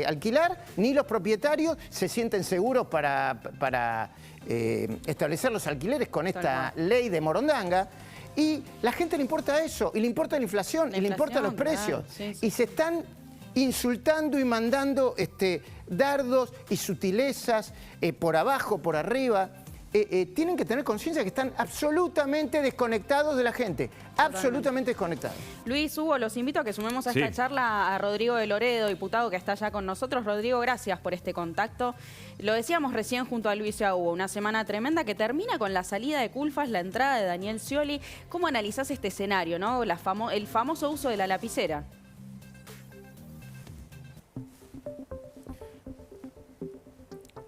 alquilar, ni los propietarios se sienten seguros para establecer los alquileres con esta ley de Morondanga. Y la gente le importa eso, y le importa la inflación, y le importan los precios. Claro, sí. Y se están insultando y mandando dardos y sutilezas por abajo, por arriba. Tienen que tener conciencia que están absolutamente desconectados de la gente. Absolutamente desconectados. Luis, Hugo, los invito a que sumemos a esta charla a Rodrigo de Loredo, diputado que está ya con nosotros. Rodrigo, gracias por este contacto. Lo decíamos recién junto a Luis y a Hugo, una semana tremenda que termina con la salida de Culfas, la entrada de Daniel Scioli. ¿Cómo analizás este escenario, no? El famoso uso de la lapicera.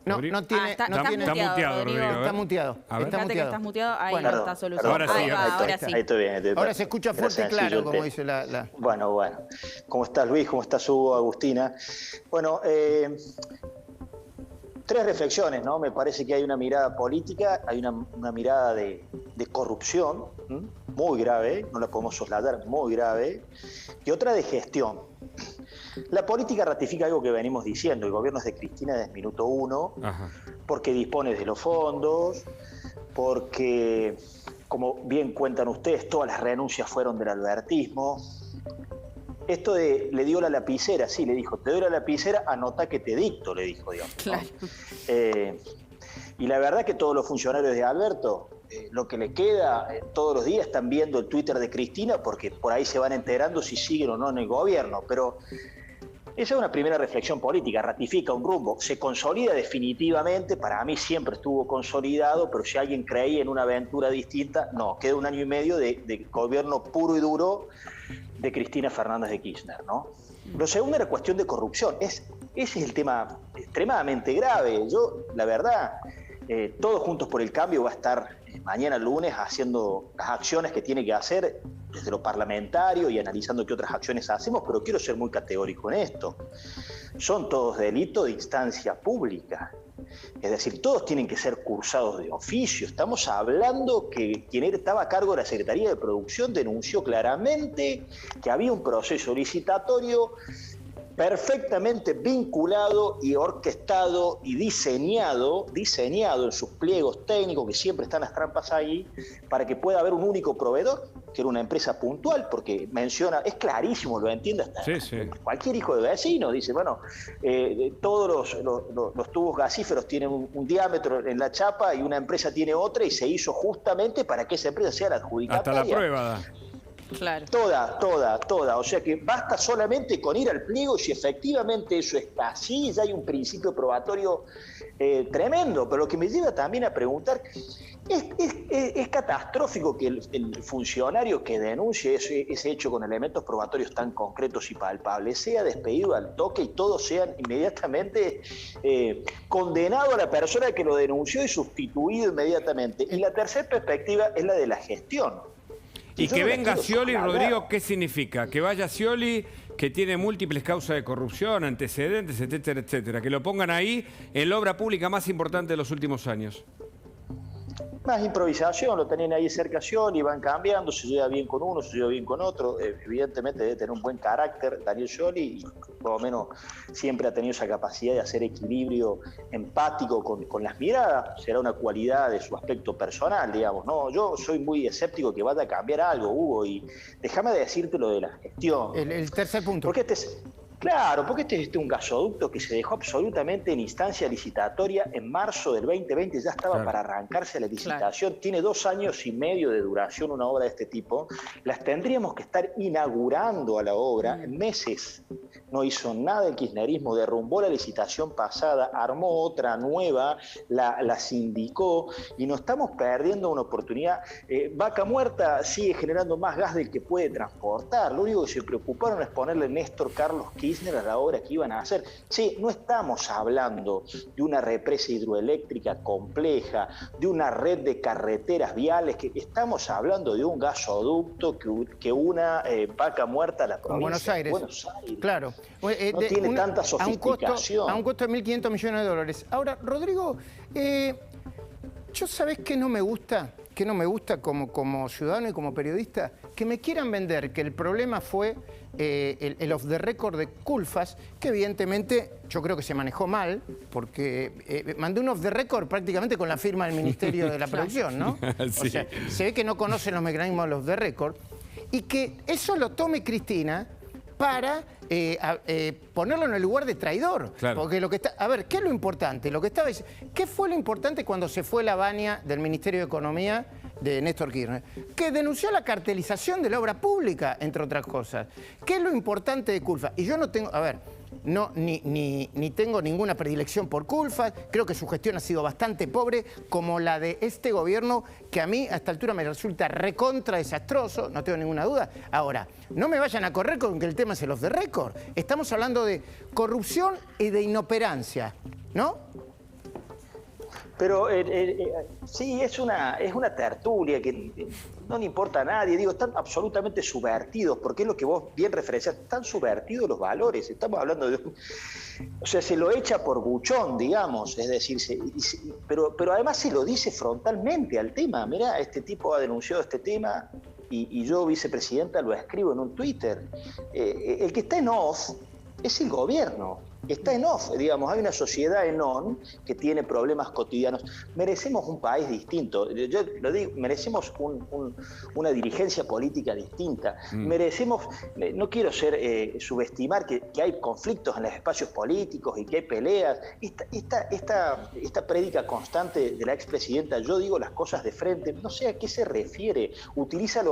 No tiene... Está muteado, Rodrigo. Está muteado. Fíjate que estás muteado. Ahí no está solucionado. Ahora sí. Ahí estoy bien. Ahora se escucha fuerte y claro, como dice la... Bueno. ¿Cómo estás, Luis? ¿Cómo estás, Hugo, Agustina? Bueno, tres reflexiones, ¿no? Me parece que hay una mirada política, hay una mirada de corrupción, muy grave, no la podemos soslayar, muy grave, y otra de gestión. La política ratifica algo que venimos diciendo, el gobierno es de Cristina desde el minuto 1, porque dispone de los fondos, porque, como bien cuentan ustedes, todas las renuncias fueron del albertismo. Esto de le dio la lapicera, sí, le dijo, te doy la lapicera, anota que te dicto, le dijo, digamos, ¿no? Claro. Y la verdad que todos los funcionarios de Alberto, lo que le queda, todos los días están viendo el Twitter de Cristina, porque por ahí se van enterando si siguen o no en el gobierno, pero esa es una primera reflexión política, ratifica un rumbo, se consolida definitivamente, para mí siempre estuvo consolidado, pero si alguien creía en una aventura distinta, no, queda 1 año y medio de gobierno puro y duro de Cristina Fernández de Kirchner, ¿no? Lo segundo era cuestión de corrupción, ese es el tema extremadamente grave. Yo, la verdad, Todos Juntos por el Cambio va a estar mañana lunes haciendo las acciones que tiene que hacer desde lo parlamentario y analizando qué otras acciones hacemos, pero quiero ser muy categórico en esto. Son todos delitos de instancia pública. Es decir, todos tienen que ser cursados de oficio. Estamos hablando que quien estaba a cargo de la Secretaría de Producción denunció claramente que había un proceso licitatorio perfectamente vinculado y orquestado y diseñado en sus pliegos técnicos, que siempre están las trampas ahí, para que pueda haber un único proveedor, que era una empresa puntual, porque menciona, es clarísimo, lo entiende hasta cualquier hijo de vecino, dice, bueno, todos los tubos gasíferos tienen un diámetro en la chapa y una empresa tiene otra, y se hizo justamente para que esa empresa sea la adjudicataria. Hasta la prueba. Claro. Toda. O sea que basta solamente con ir al pliego, y si efectivamente eso es así, ya hay un principio probatorio tremendo. Pero lo que me lleva también a preguntar, es catastrófico que el funcionario que denuncie ese hecho con elementos probatorios tan concretos y palpables sea despedido al toque y todos sean inmediatamente condenado a la persona que lo denunció y sustituido inmediatamente. Y la tercera perspectiva es la de la gestión. Y que venga Scioli, Rodrigo, ¿qué significa? Que vaya Scioli, que tiene múltiples causas de corrupción, antecedentes, etcétera, etcétera. Que lo pongan ahí en la obra pública más importante de los últimos años. Más improvisación, lo tenían ahí cerca Scioli, van cambiando, se lleva bien con uno, se lleva bien con otro. Evidentemente debe tener un buen carácter Daniel Scioli, y por lo menos siempre ha tenido esa capacidad de hacer equilibrio empático con las miradas. Será una cualidad de su aspecto personal, digamos, ¿no? Yo soy muy escéptico que vaya a cambiar algo, Hugo, y déjame decirte lo de la gestión. El tercer punto. Porque este es un gasoducto que se dejó absolutamente en instancia licitatoria en marzo del 2020, ya estaba para arrancarse la licitación. Tiene 2 años y medio de duración una obra de este tipo. Las tendríamos que estar inaugurando a la obra en meses. No hizo nada el kirchnerismo, derrumbó la licitación pasada, armó otra nueva, la sindicó, y nos estamos perdiendo una oportunidad. Vaca Muerta sigue generando más gas del que puede transportar. Lo único que se preocuparon es ponerle Néstor Carlos Kirchner a la obra que iban a hacer. Sí, no estamos hablando de una represa hidroeléctrica compleja, de una red de carreteras viales, que estamos hablando de un gasoducto que una Vaca Muerta a la provincia de Buenos Aires. Claro. No tiene tanta sofisticación. A un costo de 1.500 millones de dólares. Ahora, Rodrigo, yo ¿sabés qué no me gusta? ¿Qué no me gusta como ciudadano y como periodista? Que me quieran vender que el problema fue el off the record de Culfas, que evidentemente yo creo que se manejó mal, porque mandó un off the record prácticamente con la firma del Ministerio de la Producción, ¿no? Sí. O sea, se ve que no conocen los mecanismos del off the record, y que eso lo tome Cristina para ponerlo en el lugar de traidor. Claro. Porque lo que está... A ver, ¿qué es lo importante? Lo que estaba diciendo, ¿qué fue lo importante cuando se fue la Baña del Ministerio de Economía de Néstor Kirchner? Que denunció la cartelización de la obra pública, entre otras cosas. ¿Qué es lo importante de Culfas? Y yo no tengo... A ver, no, ni tengo ninguna predilección por Culfas. Creo que su gestión ha sido bastante pobre, como la de este gobierno, que a mí a esta altura me resulta recontra desastroso, no tengo ninguna duda. Ahora, no me vayan a correr con que el tema es el off the record. Estamos hablando de corrupción y de inoperancia, ¿no? Pero sí, es una tertulia que no le importa a nadie. Digo, están absolutamente subvertidos, porque es lo que vos bien referenciás, están subvertidos los valores. Estamos hablando de... O sea, se lo echa por buchón, digamos, es decir, pero además se lo dice frontalmente al tema. Mirá, este tipo ha denunciado este tema y yo, vicepresidenta, lo escribo en un Twitter. El que está en off es el gobierno. Está en off, digamos, hay una sociedad en on que tiene problemas cotidianos. Merecemos un país distinto, yo lo digo, merecemos una dirigencia política distinta. Merecemos, no quiero subestimar que hay conflictos en los espacios políticos y que hay peleas. Esta prédica constante de la expresidenta, yo digo las cosas de frente, no sé a qué se refiere. Utiliza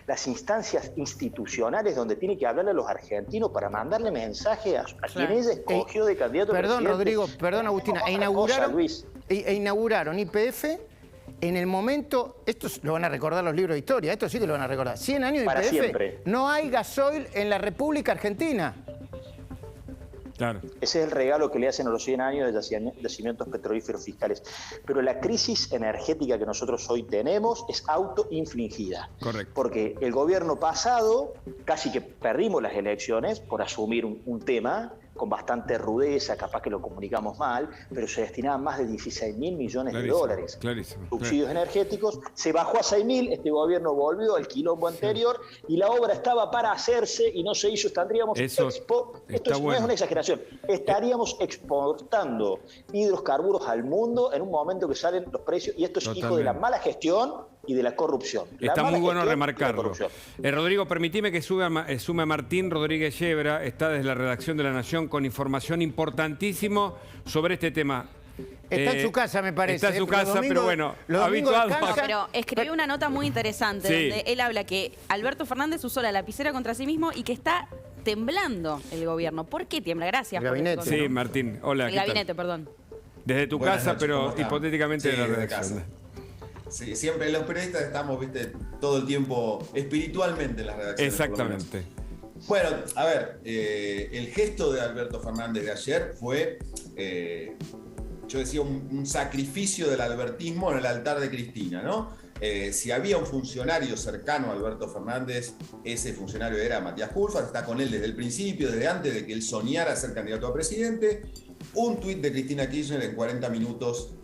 las instancias institucionales donde tiene que hablarle a los argentinos para mandarle mensaje a quien ella escogió de candidato. Perdón, Rodrigo, perdón, Agustina. Inauguraron YPF en el momento, esto lo van a recordar los libros de historia, esto sí que lo van a recordar. 100 años de Para YPF, siempre. no hay gasoil en la República Argentina. Claro. Ese es el regalo que le hacen a los 100 años de yacimientos petrolíferos fiscales. Pero la crisis energética que nosotros hoy tenemos es autoinfligida. Correcto. Porque el gobierno pasado, casi que perdimos las elecciones por asumir un tema con bastante rudeza, capaz que lo comunicamos mal, pero se destinaban más de 16.000 millones de dólares. Clarísimo. Subsidios energéticos, se bajó a 6.000, este gobierno volvió al quilombo anterior y la obra estaba para hacerse y no se hizo, estaríamos Eso esto está no bueno. es una exageración, estaríamos exportando hidrocarburos al mundo en un momento que salen los precios, y esto es hijo de la mala gestión y de la corrupción. Está muy bueno gestión y la remarcarlo. corrupción. Rodrigo, permitime que sume a Martín Rodríguez Yebra, está desde la redacción de La Nación con información importantísimo sobre este tema. Está en su casa, me parece. Está en su casa, pero bueno, los domingos habituado. descansa. Pero escribió una nota muy interesante Sí. donde él habla que Alberto Fernández usó la lapicera contra sí mismo y que está temblando el gobierno. ¿por qué tiembla? Gracias. El por ese gabinete. consejo. Sí, Martín, hola. El ¿qué tal? gabinete, perdón. Desde tu Buenas casa, noches, ¿cómo pero están? hipotéticamente de la desde redacción. casa. Sí, siempre los periodistas estamos, viste, todo el tiempo espiritualmente en las redacciones. Exactamente. Bueno, a ver, el gesto de Alberto Fernández de ayer fue, yo decía, un sacrificio del albertismo en el altar de Cristina, ¿no? Si había un funcionario cercano a Alberto Fernández, ese funcionario era Matías Culfas, está con él desde el principio, desde antes de que él soñara ser candidato a presidente. Un tuit de Cristina Kirchner en 40 minutos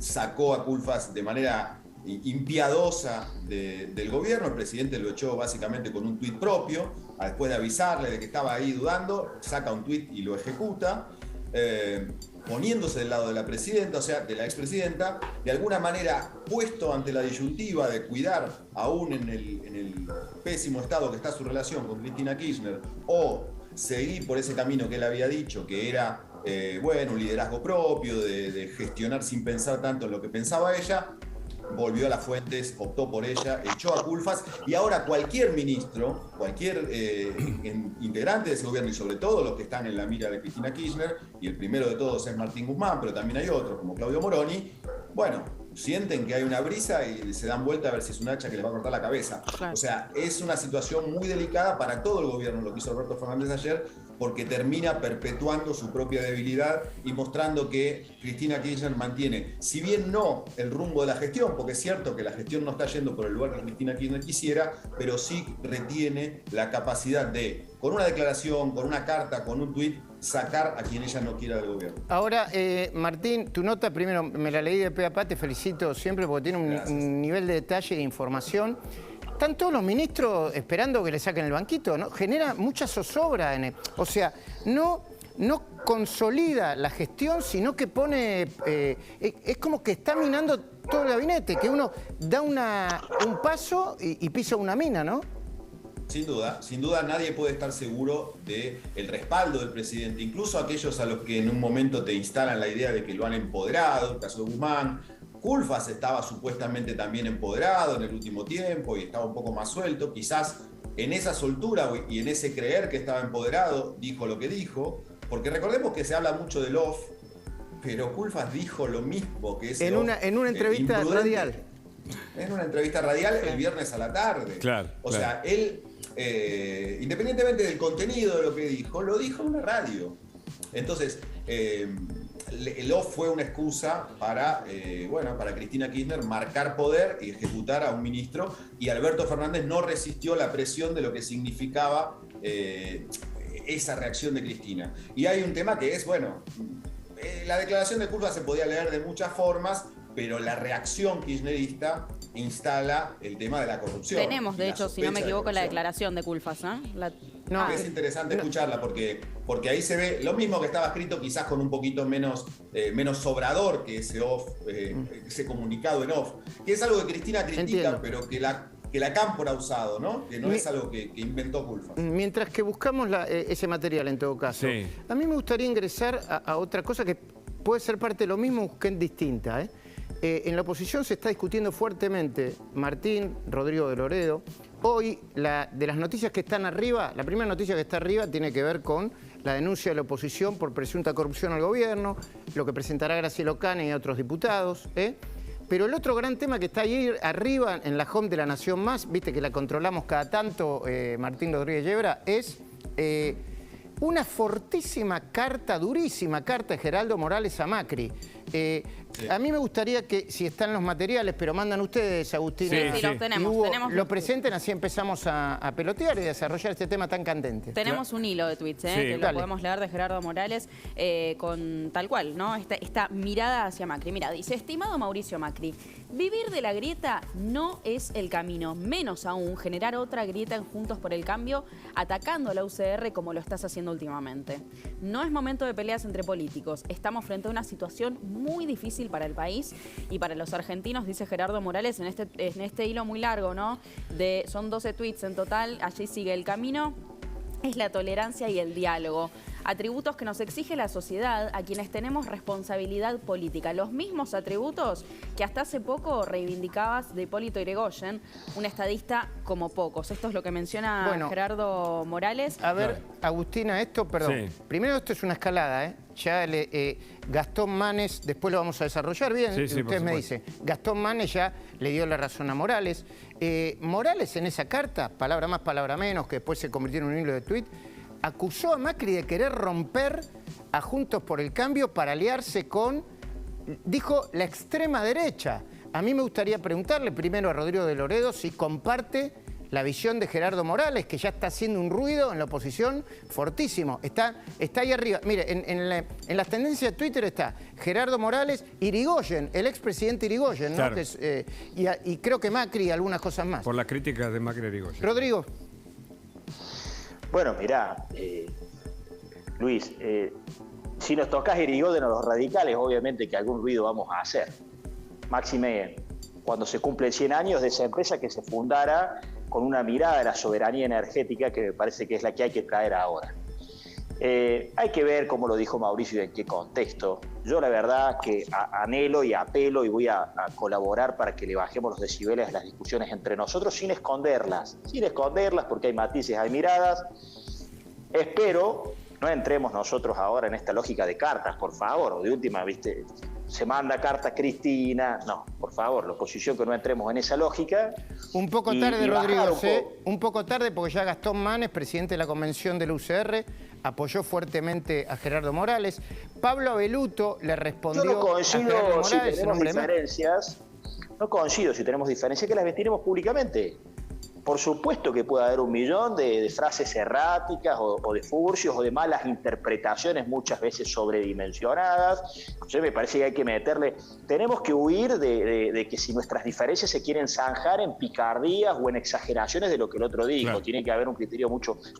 sacó a Culfas de manera impiadosa del gobierno. El presidente lo echó básicamente con un tuit propio, después de avisarle de que estaba ahí dudando, saca un tuit y lo ejecuta, poniéndose del lado de la presidenta, o sea, de la expresidenta, de alguna manera puesto ante la disyuntiva de cuidar, aún en el pésimo estado que está su relación con Cristina Kirchner, o seguir por ese camino que él había dicho, que era un liderazgo propio, de gestionar sin pensar tanto en lo que pensaba ella. Volvió a las fuentes, optó por ella, echó a Culfas, y ahora cualquier ministro, cualquier integrante de ese gobierno, y sobre todo los que están en la mira de Cristina Kirchner, y el primero de todos es Martín Guzmán, pero también hay otros como Claudio Moroni, bueno, sienten que hay una brisa y se dan vuelta a ver si es un hacha que les va a cortar la cabeza. Claro. O sea, es una situación muy delicada para todo el gobierno lo que hizo Alberto Fernández ayer, porque termina perpetuando su propia debilidad y mostrando que Cristina Kirchner mantiene, si bien no el rumbo de la gestión, porque es cierto que la gestión no está yendo por el lugar que Cristina Kirchner quisiera, pero sí retiene la capacidad de, con una declaración, con una carta, con un tuit, sacar a quien ella no quiera del gobierno. Ahora, Martín, tu nota, primero me la leí de pe a pa, te felicito siempre porque tiene un nivel de detalle e información. están todos los ministros esperando que le saquen el banquito, ¿no? Genera mucha zozobra. O sea, no consolida la gestión, sino que pone... es como que está minando todo el gabinete, que uno da un paso y pisa una mina, ¿no? Sin duda nadie puede estar seguro del respaldo del presidente, incluso aquellos a los que en un momento te instalan la idea de que lo han empoderado, el caso de Guzmán. Culfas estaba supuestamente también empoderado en el último tiempo y estaba un poco más suelto. Quizás en esa soltura y en ese creer que estaba empoderado, dijo lo que dijo, porque recordemos que se habla mucho del off, pero Culfas dijo lo mismo que ese en una entrevista radial. En una entrevista radial el viernes a la tarde. Claro, o sea, él, independientemente del contenido de lo que dijo, lo dijo en una radio. Entonces, el off fue una excusa para Cristina Kirchner marcar poder y ejecutar a un ministro, y Alberto Fernández no resistió la presión de lo que significaba esa reacción de Cristina. Y hay un tema que es, la declaración de Culfas se podía leer de muchas formas, pero la reacción kirchnerista instala el tema de la corrupción. Tenemos, de hecho, si no me equivoco, la declaración de Culfas, Es interesante escucharla porque ahí se ve lo mismo que estaba escrito, quizás con un poquito menos sobrador que ese off, ese comunicado en off, que es algo que Cristina critica, Entiendo. pero que la Cámpora ha usado, ¿no? Que no es algo que inventó Culfas. Mientras que buscamos ese material, en todo caso, sí. A mí me gustaría ingresar a otra cosa que puede ser parte de lo mismo, que es distinta, en la oposición se está discutiendo fuertemente Martín, Rodrigo de Loredo. Hoy, de las noticias que están arriba, la primera noticia que está arriba tiene que ver con la denuncia de la oposición por presunta corrupción al gobierno, lo que presentará Graciela Ocaña y otros diputados. Pero el otro gran tema que está ahí arriba, en la home de La Nación Más, viste que la controlamos cada tanto, Martín Rodríguez Yebra, es una fortísima carta, durísima carta de Geraldo Morales a Macri. Sí. A mí me gustaría que, si están los materiales, pero mandan ustedes, Agustín, Sí, los tenemos. lo presenten, así empezamos a pelotear y desarrollar este tema tan candente. Tenemos un hilo de tweets, que lo podemos leer, de Gerardo Morales, con tal cual, ¿no? Esta mirada hacia Macri. Mira, dice: estimado Mauricio Macri, vivir de la grieta no es el camino, menos aún generar otra grieta en Juntos por el Cambio, atacando a la UCR como lo estás haciendo últimamente. No es momento de peleas entre políticos, estamos frente a una situación muy difícil para el país y para los argentinos, dice Gerardo Morales en este hilo muy largo, ¿no? Son 12 tweets en total. Allí sigue: el camino es la tolerancia y el diálogo, atributos que nos exige la sociedad a quienes tenemos responsabilidad política, los mismos atributos que hasta hace poco reivindicabas de Hipólito Yrigoyen, un estadista como pocos. Esto es lo que menciona Gerardo Morales. A ver, Agustina, perdón. Sí. Primero, esto es una escalada, Ya Gastón Manes, después lo vamos a desarrollar bien, usted me dice. Gastón Manes ya le dio la razón a Morales. Morales en esa carta, palabra más, palabra menos, que después se convirtió en un hilo de tuit, acusó a Macri de querer romper a Juntos por el Cambio para aliarse con, dijo, la extrema derecha. A mí me gustaría preguntarle primero a Rodrigo de Loredo si comparte la visión de Gerardo Morales, que ya está haciendo un ruido en la oposición fortísimo. Está ahí arriba. Mire, en las tendencias de Twitter está Gerardo Morales, Yrigoyen, el expresidente Yrigoyen, ¿no? Claro. Que es, y creo que Macri y algunas cosas más. Por las críticas de Macri y Yrigoyen. Rodrigo. Bueno, mirá, Luis, si nos tocas Yrigoyen a los radicales, obviamente que algún ruido vamos a hacer. Máxime cuando se cumplen 100 años de esa empresa que se fundara con una mirada de la soberanía energética, que me parece que es la que hay que traer ahora. Hay que ver, como lo dijo Mauricio, y en qué contexto. Yo la verdad que anhelo y apelo y voy a colaborar para que le bajemos los decibeles a las discusiones entre nosotros sin esconderlas, porque hay matices, hay miradas. Espero no entremos nosotros ahora en esta lógica de cartas, por favor, o de última, ¿viste? Se manda carta a Cristina. No, por favor, la oposición, que no entremos en esa lógica. Un poco tarde, Rodrigo, un poco tarde, porque ya Gastón Manes, presidente de la convención del UCR, apoyó fuertemente a Gerardo Morales. Pablo Abeluto le respondió Yo no coincido a Gerardo Morales, si tenemos diferencias. No coincido si tenemos diferencias, que las vestiremos públicamente. por supuesto que puede haber un millón de frases erráticas o de furcios o de malas interpretaciones muchas veces sobredimensionadas. Entonces me parece que hay que meterle, tenemos que huir de que si nuestras diferencias se quieren zanjar en picardías o en exageraciones de lo que el otro dijo. Claro. Tiene que haber un criterio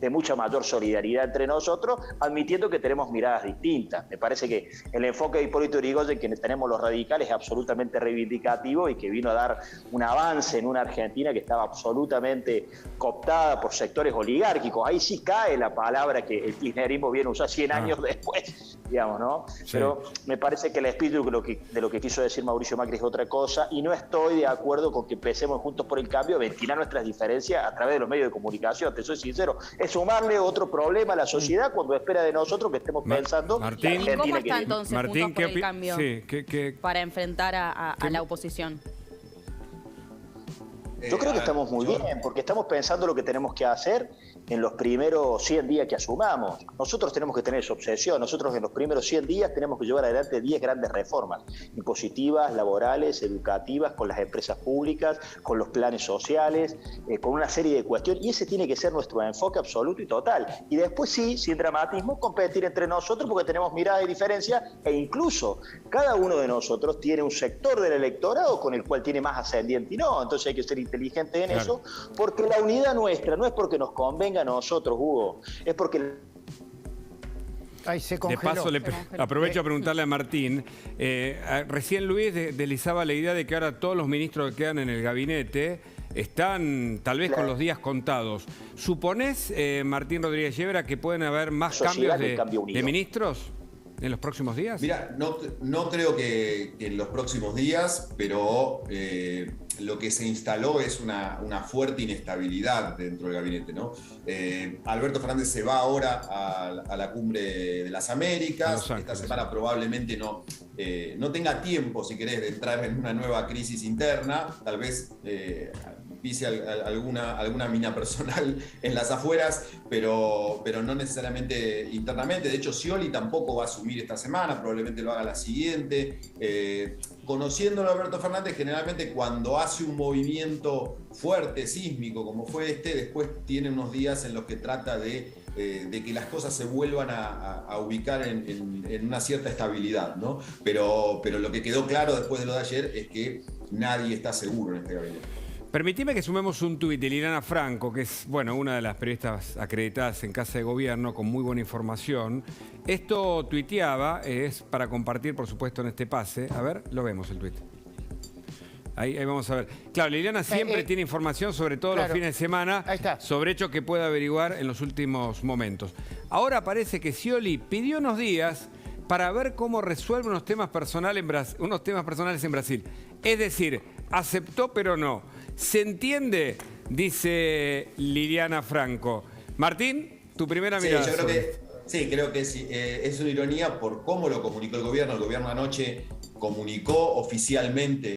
de mucha mayor solidaridad entre nosotros, admitiendo que tenemos miradas distintas. Me parece que el enfoque de Hipólito Yrigoyen que tenemos los radicales es absolutamente reivindicativo y que vino a dar un avance en una Argentina que estaba absolutamente cooptada por sectores oligárquicos. Ahí sí cae la palabra que el kirchnerismo viene a usar 100 años después, digamos, ¿no? Sí. Pero me parece que el espíritu de lo que quiso decir Mauricio Macri es otra cosa, y no estoy de acuerdo con que empecemos Juntos por el Cambio a ventilar nuestras diferencias a través de los medios de comunicación. Te soy sincero, es sumarle otro problema a la sociedad cuando espera de nosotros que estemos pensando Martín, la Argentina. ¿Cómo está entonces Martín, Juntos por el Cambio sí, para enfrentar a la oposición? Yo creo que estamos muy bien, porque estamos pensando lo que tenemos que hacer en los primeros 100 días que asumamos. Nosotros tenemos que tener esa obsesión. Nosotros en los primeros 100 días tenemos que llevar adelante 10 grandes reformas, impositivas, laborales, educativas, con las empresas públicas, con los planes sociales, con una serie de cuestiones. Y ese tiene que ser nuestro enfoque absoluto y total. Y después sí, sin dramatismo, competir entre nosotros porque tenemos miradas de diferencia e incluso cada uno de nosotros tiene un sector del electorado con el cual tiene más ascendiente y no. Entonces hay que ser inteligente en eso, porque la unidad nuestra no es porque nos convenga a nosotros, Hugo, es porque... Ay, se congeló. De paso, aprovecho a preguntarle a Martín. Recién Luis deslizaba la idea de que ahora todos los ministros que quedan en el gabinete están tal vez con los días contados. ¿Suponés, Martín Rodríguez Llebra, que pueden haber más cambios de ministros en los próximos días? Mira, no creo que en los próximos días, pero lo que se instaló es una fuerte inestabilidad dentro del gabinete, ¿no? Alberto Fernández se va ahora a la Cumbre de las Américas. Esta semana probablemente no tenga tiempo, si querés, de entrar en una nueva crisis interna. Tal vez pise alguna mina personal en las afueras, pero no necesariamente internamente. De hecho, Scioli tampoco va a asumir esta semana, probablemente lo haga la siguiente. Conociéndolo a Alberto Fernández, generalmente cuando hace un movimiento fuerte, sísmico, como fue después tiene unos días en los que trata de que las cosas se vuelvan a ubicar en una cierta estabilidad, ¿no? Pero lo que quedó claro después de lo de ayer es que nadie está seguro en este gabinete. Permitime que sumemos un tuit de Liliana Franco, que es una de las periodistas acreditadas en Casa de Gobierno, con muy buena información. Esto tuiteaba, es para compartir, por supuesto, en este pase. A ver, lo vemos el tuit. Ahí vamos a ver. Claro, Liliana siempre tiene información sobre todos los fines de semana, sobre hechos que puede averiguar en los últimos momentos. Ahora parece que Scioli pidió unos días para ver cómo resuelve unos temas personales en Brasil. Es decir, aceptó pero no. ¿Se entiende? Dice Liliana Franco. Martín, tu primera mirada. Creo que es una ironía por cómo lo comunicó el gobierno. El gobierno anoche comunicó oficialmente